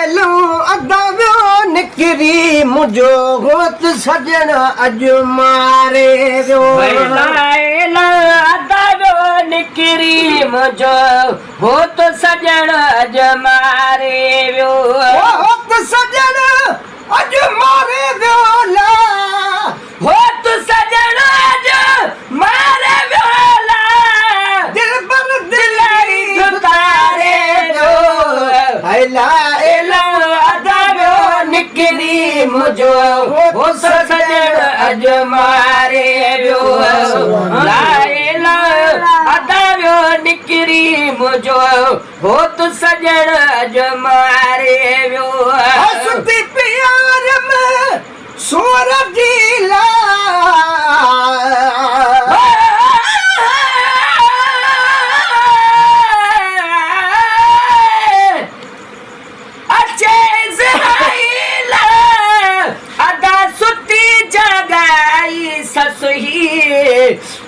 Yellow अदाव्यो निकरी मुझो होत सजण अज मारे वियो एलो अदाव्यो निकरी मुझो होत सजण अज मारे वियो होत सजण अज मारे वियो ला होत सजण अज मारे वियो ला दिल पर दिलाई तारे वियो हैला एलो अदाव्यो निकरी मुझो होत सजण अज मारे वियो लाएला अदाव्यो निकरी मुझो होत सजण अज मारे वियो हसती प्यार में सोर जीला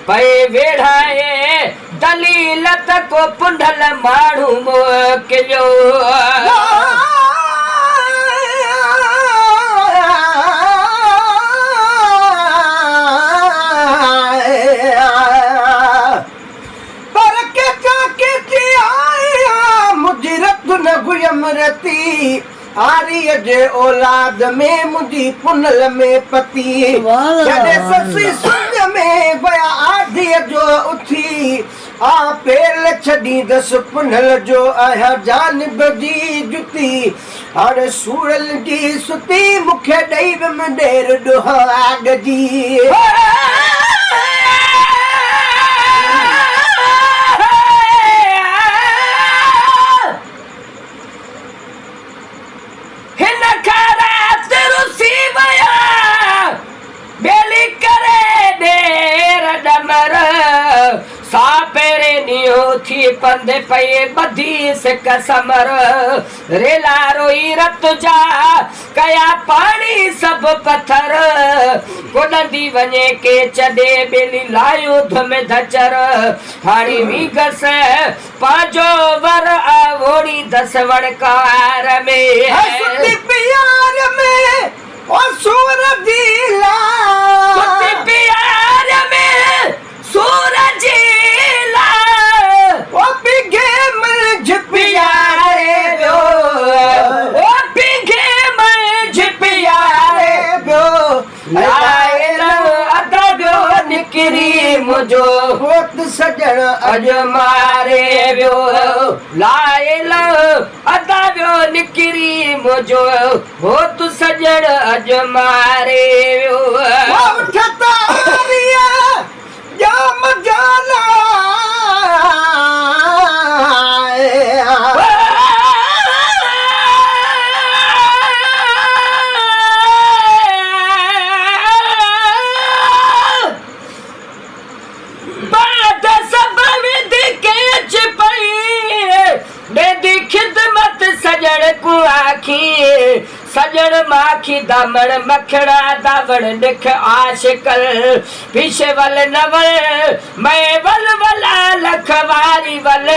पे वेढ़ाए दलीलत को पुंडल माण्हू मोकिलियो पर के जाके आया मुजरत न गुयमरती आर्य जे औलाद में मुंहिंजी पुनल में पति जॾहिं ससी सुञ में वया आधीअ जो उथी आ पेल छॾींदसि पुनल जो आहियां जानिब जी जुती हाणे सूरल जी सुती मूंखे ॾेई वियमि ॾेर ॾोह आग जी थी पंधे पए बधी सिक समर रेला रोई रत जा कया पानी सब पत्थर कोॾंदी वञे के चॾे बेली लायो धुम धचर हाणी वीगस पांजो वर आवोड़ी दस वणकार में हसती प्यार में ओ सूरज ला हसती प्यार में सूरज ला ओ पिघे मंझ प्यारे वियो ओ पिघे मंझ प्यारे वियो लाएलो अदाव्यो निकरी मुझो होत सजण अज मारे वियो लाएलो अदाव्यो निकरी मुझो होत सजण अज मारे वियो उठता आरिया जाम जाला सजण को आखी सजण माखी दामण मखड़ा दावण निख आशिकल पीछे वल नवल मैं वल वला लखवारी वल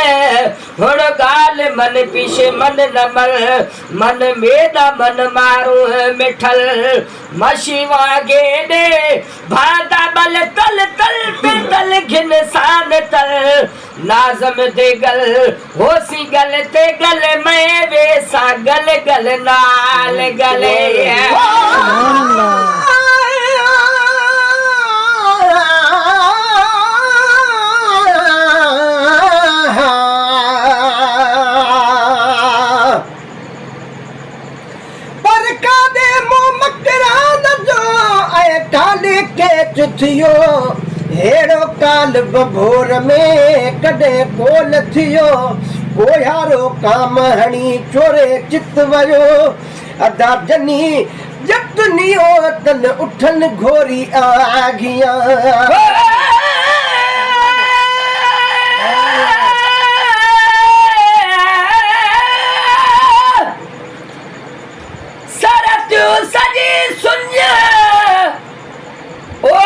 हुण गाल मन पीछे मन नमल मन मेदा मन मारू मिठल मशी वागे दे भादा बल तल तल पे तल घिन सान तल नाजम दे गल होसी गल ते गल मैं वे सा गल गल नाल गले पर कादे मो मकरान जो ऐ ठाली के चुथियो हेड़ो काल बभोर में कॾे कोन थियो कोयारो काम हणी चोरे चित वयो अदा जनी जतनियो तन उठन घोरी आगिया सरत्यो सजी सुन्य ओ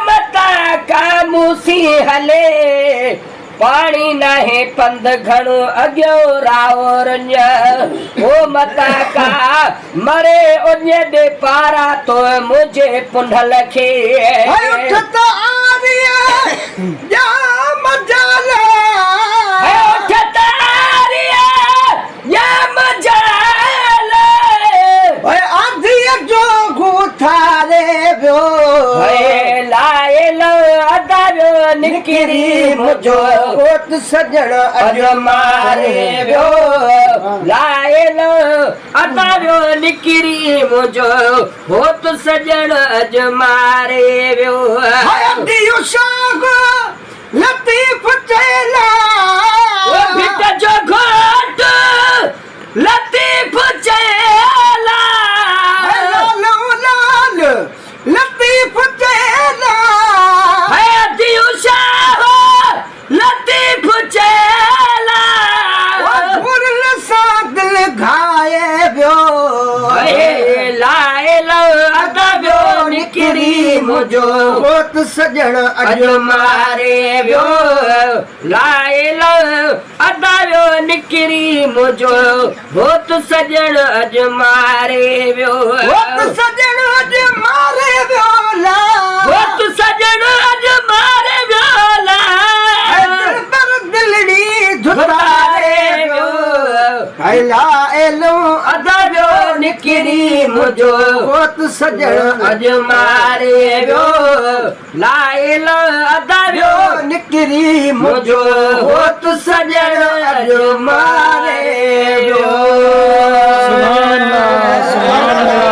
मता का मूसी हले पानी नहीं पंध घणो अॻियो राहो रंज ओ मता का मरे उन दे पारा तो मुझे पुंडल खे उठ त आरिया या मजाल उठ त आरिया या मजाल आधिया जो गुथारे वियो लाए लो अदारो निकिरी मुझो होत सजण अज मारे वियो लाए लो अदारो निकिरी मुझो होत सजण अज मारे वियो दियो शाग लतीफ चेला ओ भिट जो घोट लतीफ चेला लाल लाल लतीफ चेला है दियो शाह लतीफ चेला मुरल सा दिल घाए वियो लाए लो अदारो निकिरी मुझो होत सजण अज मारे वियो लाए लो अदारो निकिरी मुझो होत सजण अज मारे वियो होत सजण अज मारे वियो होत सजण अज मारे वियो पर दिलड़ी धुतारे वियो हैला एलो अदारो निकिरी मुझो होत सजण अज मारे वियो लाए लो अदारो निकरी मुझो होत सजण अज मारे वियो सुभान अल्लाह, सुभान अल्लाह।